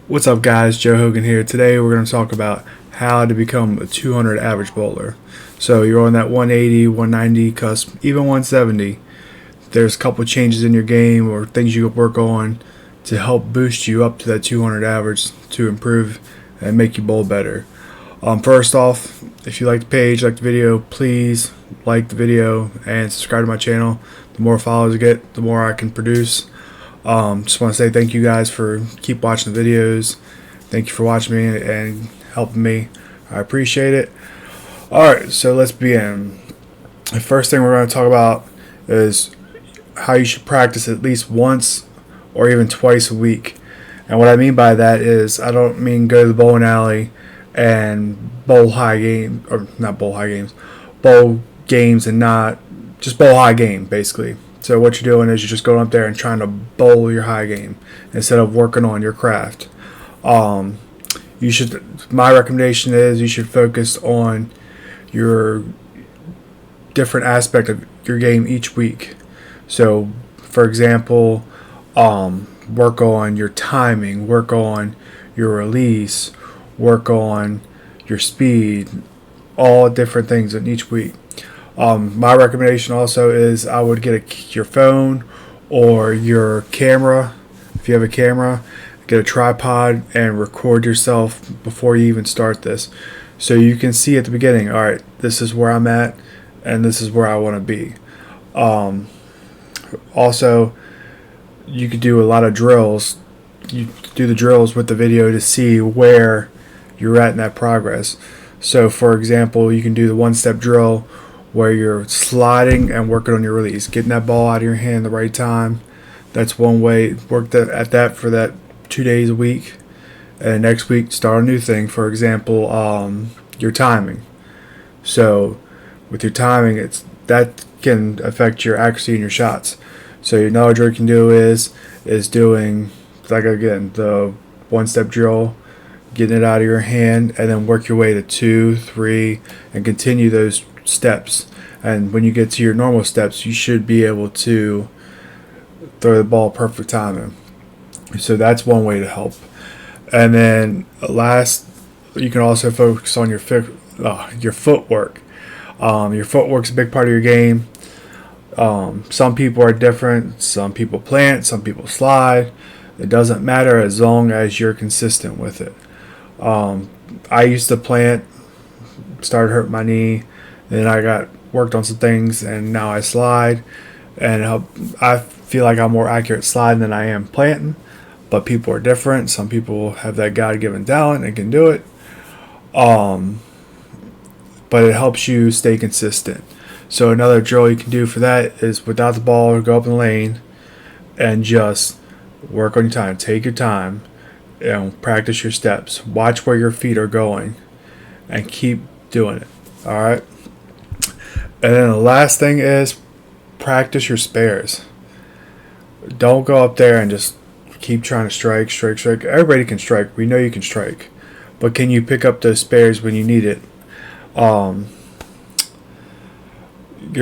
What's up, guys? Joe Hogan here. Today we're going to talk about how to become a 200 average bowler. So you're on that 180, 190 cusp, even 170. There's a couple changes in your game or things you can work on to help boost you up to that 200 average to improve and make you bowl better. First off, if you like the page, like the video, please like the video and subscribe to my channel. The more followers I get, the more I can produce. Just want to say thank you guys for keep watching the videos. Thank you for watching me and helping me. I appreciate it. Alright, so let's begin. The first thing we're going to talk about is how you should practice at least once or even twice a week. And what I mean by that is I don't mean go to the bowling alley and bowl high game, or not bowl high games, bowl games and not just bowl high game basically. So what you're doing is you're just going up there and trying to bowl your high game instead of working on your craft. You should. My recommendation is you should focus on your different aspect of your game each week. So, for example, work on your timing, work on your release, work on your speed, all different things in each week. My recommendation also is I would get your phone or your camera. If you have a camera, get a tripod and record yourself before you even start this. So you can see at the beginning, alright, this is where I'm at and this is where I want to be. Also, you could do a lot of drills. You do the drills with the video to see where you're at in that progress. So for example, you can do the one-step drill where you're sliding and working on your release, getting that ball out of your hand the right time. That's one way. Work at that for that 2 days a week, and next week start a new thing. For example, your timing. So with your timing, that can affect your accuracy in your shots. So another drill you can do is doing, like, again, the one-step drill, getting it out of your hand, and then work your way to 2, 3, and continue those steps. And when you get to your normal steps, you should be able to throw the ball perfect timing. So that's one way to help. And then last, you can also focus on your footwork. Your footwork's a big part of your game. Some people are different. Some people plant, some people slide. It doesn't matter as long as you're consistent with it. I used to plant, started hurting my knee, then I got worked on some things, and now I slide, and I feel like I'm more accurate sliding than I am planting. But people are different. Some people have that God-given talent and can do it. But it helps you stay consistent. So another drill you can do for that is without the ball, go up in the lane and just work on your time. Take your time and practice your steps. Watch where your feet are going and keep doing it. All right. And then the last thing is practice your spares. Don't go up there and just keep trying to strike. Everybody can strike. We know you can strike. But can you pick up those spares when you need it? Your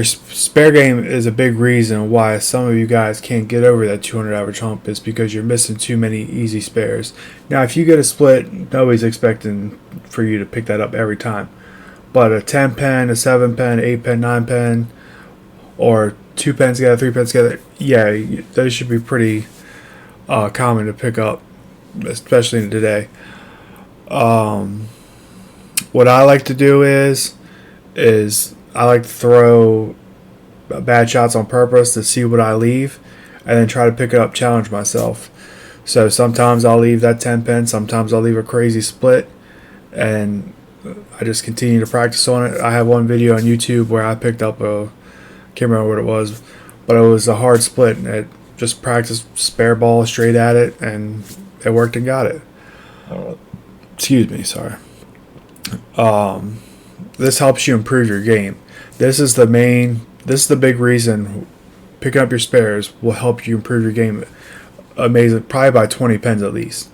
spare game is a big reason why some of you guys can't get over that 200 average hump, is because you're missing too many easy spares. Now, if you get a split, nobody's expecting for you to pick that up every time. But a 10 pen, a 7 pen, 8 pen, 9 pen, or 2 pens together, 3 pens together, yeah, those should be pretty common to pick up, especially today. What I like to do is I like to throw bad shots on purpose to see what I leave, and then try to pick it up, challenge myself. So sometimes I'll leave that 10 pen, sometimes I'll leave a crazy split, and I just continue to practice on it. I have one video on YouTube where I picked up can't remember what it was, but it was a hard split, and it just practiced spare ball straight at it, and it worked and got it. Excuse me, sorry. This helps you improve your game. This is the big reason picking up your spares will help you improve your game amazing, probably by 20 pens at least.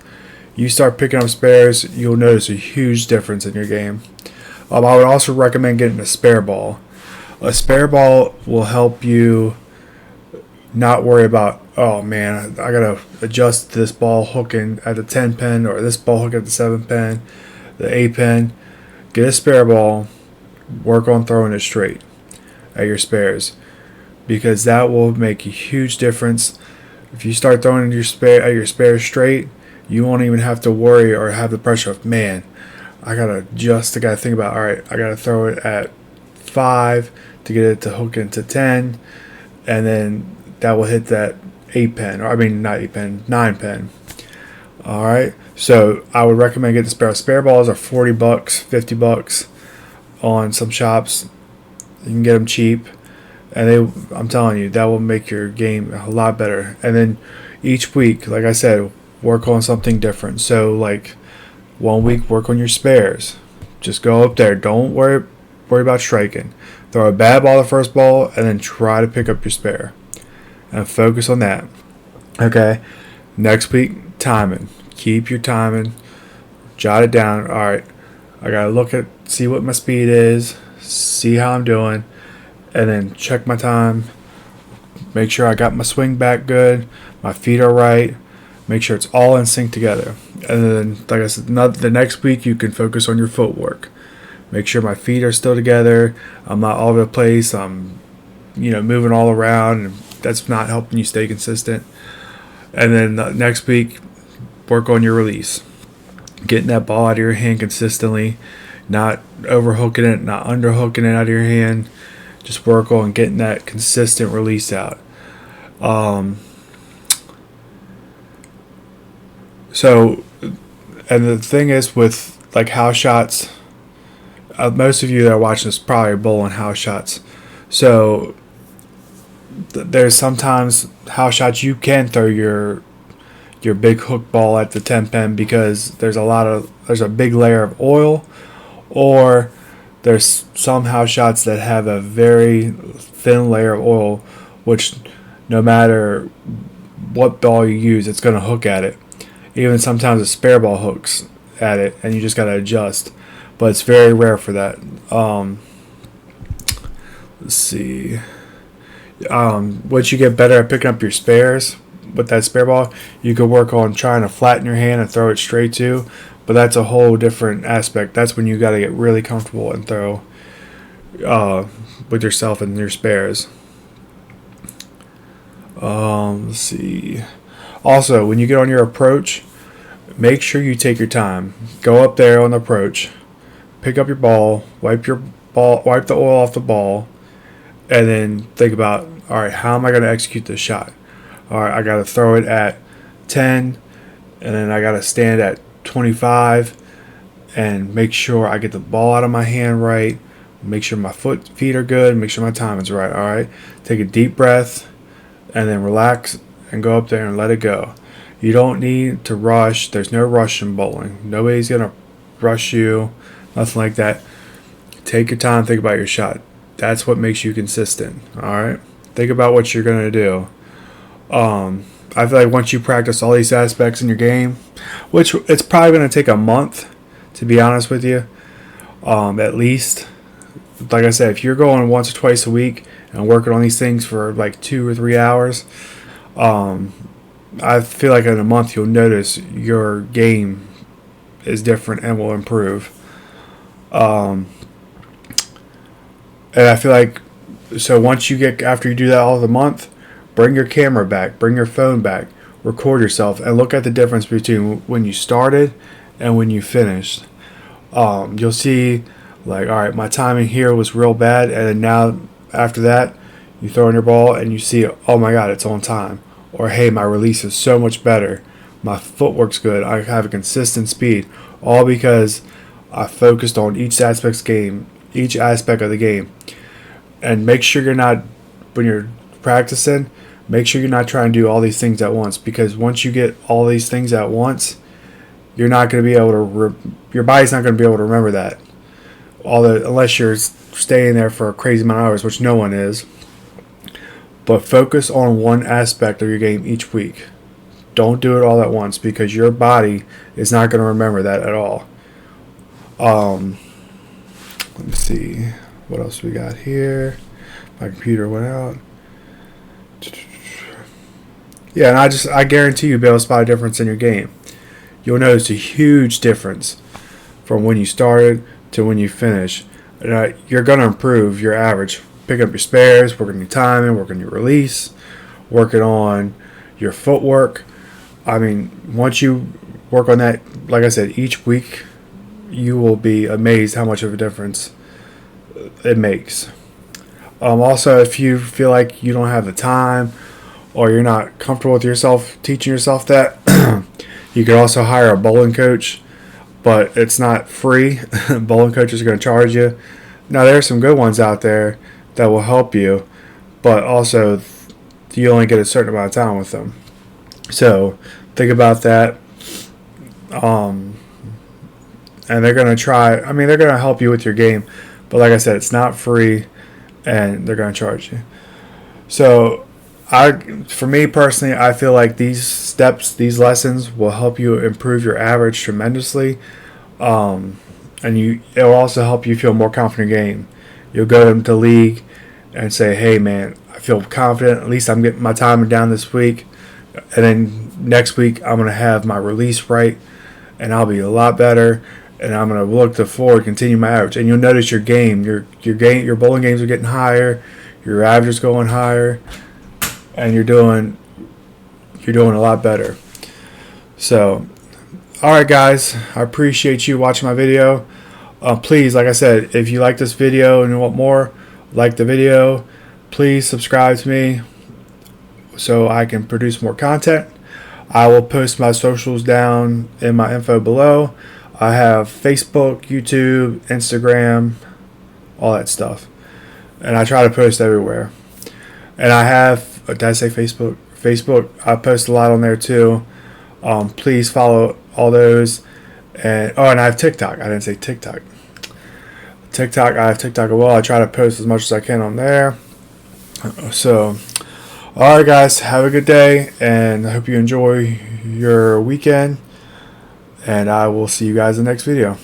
You start picking up spares, you'll notice a huge difference in your game. I would also recommend getting a spare ball. A spare ball will help you Not worry about, oh man, I gotta adjust this ball hooking at the 10 pin or this ball hook at the 7 pin, the 8 pin. Get a spare ball, work on throwing it straight at your spares, because that will make a huge difference. If you start throwing your spares straight, you won't even have to worry or have the pressure of, man, I gotta adjust. I gotta think about, all right, I gotta throw it at 5 to get it to hook into 10, and then that will hit that 8 pin, or I mean not 8 pin, 9 pin. All right, so I would recommend getting the spare balls are $40, $50 on some shops. You can get them cheap, and I'm telling you, that will make your game a lot better. And then each week, like I said, work on something different. So like 1 week, work on your spares. Just go up there. Don't worry about striking. Throw a bad ball the first ball, and then try to pick up your spare and focus on that. Okay. Next week, timing. Keep your timing. Jot it down. All right. I gotta see what my speed is, see how I'm doing, and then check my time. Make sure I got my swing back good, my feet are right. Make sure it's all in sync together. And then, like I said, the next week you can focus on your footwork. Make sure my feet are still together. I'm not all over the place. I'm, moving all around, and that's not helping you stay consistent. And then next week, work on your release. Getting that ball out of your hand consistently, not overhooking it, not underhooking it out of your hand. Just work on getting that consistent release out. So, and the thing is with like house shots, most of you that are watching this probably are bowling house shots. So there's sometimes house shots you can throw your big hook ball at the 10 pin because there's a big layer of oil, or there's some house shots that have a very thin layer of oil, which no matter what ball you use, it's going to hook at it. Even sometimes a spare ball hooks at it, and you just got to adjust. But it's very rare for that. Let's see. Once you get better at picking up your spares with that spare ball, you could work on trying to flatten your hand and throw it straight too. But that's a whole different aspect. That's when you got to get really comfortable and throw with yourself and your spares. Let's see. Also, when you get on your approach, make sure you take your time. Go up there on the approach, pick up your ball, wipe the oil off the ball, and then think about, all right, how am I going to execute this shot? All right, I got to throw it at 10, and then I got to stand at 25 and make sure I get the ball out of my hand right, make sure my feet are good, make sure my time is right. All right, take a deep breath and then relax and go up there and let it go. You don't need to rush. There's no rush in bowling. Nobody's going to rush you, nothing like that. Take your time, think about your shot. That's what makes you consistent. All right, think about what you're going to do. I feel like once you practice all these aspects in your game, which it's probably going to take a month, to be honest with you, at least. Like I said, if you're going once or twice a week and working on these things for like 2 or 3 hours, I feel like in a month you'll notice your game is different and will improve. And I feel like, so once after you do that all of the month, bring your camera back, bring your phone back, record yourself, and look at the difference between when you started and when you finished. You'll see, like, all right, my timing here was real bad, and then now after that, you throw in your ball and you see, oh my God, it's on time. Or, hey, my release is so much better. My footwork's good. I have a consistent speed. All because I focused on each aspect of the game. And make sure you're not, when you're practicing, make sure you're not trying to do all these things at once. Because once you get all these things at once, you're not going to be able to, your body's not going to be able to remember that. Unless you're staying there for a crazy amount of hours, which no one is. But focus on one aspect of your game each week. Don't do it all at once because your body is not going to remember that at all. Let me see. What else we got here? My computer went out. Yeah, and I guarantee you'll be able to spot a difference in your game. You'll notice a huge difference from when you started to when you finish. You're going to improve your average. Pick up your spares, working your timing, working your release, working on your footwork. I mean, once you work on that, like I said, each week, you will be amazed how much of a difference it makes. Also, if you feel like you don't have the time or you're not comfortable with yourself teaching yourself that, you could also hire a bowling coach, but it's not free. Bowling coaches are going to charge you. Now, there are some good ones out there that will help you, but also you only get a certain amount of time with them. So think about that. And they're going to try, I mean, they're going to help you with your game, but like I said, it's not free and they're going to charge you. So for me personally, I feel like these steps, these lessons will help you improve your average tremendously. And it will also help you feel more confident in your game. You'll go into league and say, hey man, I feel confident. At least I'm getting my timing down this week. And then next week, I'm going to have my release right. And I'll be a lot better. And I'm going to look to forward, continue my average. And you'll notice your game, your bowling games are getting higher. Your average is going higher. And you're doing a lot better. So, all right, guys, I appreciate you watching my video. Please, like I said, if you like this video and you want more, like the video, please subscribe to me so I can produce more content. I will post my socials down in my info below. I have Facebook, YouTube, Instagram, all that stuff. And I try to post everywhere. And I have, did I say Facebook? Facebook, I post a lot on there too. Please follow all those. And I have TikTok. I didn't say TikTok. I have TikTok as well. I try to post as much as I can on there. So, alright guys, have a good day, and I hope you enjoy your weekend, and I will see you guys in the next video.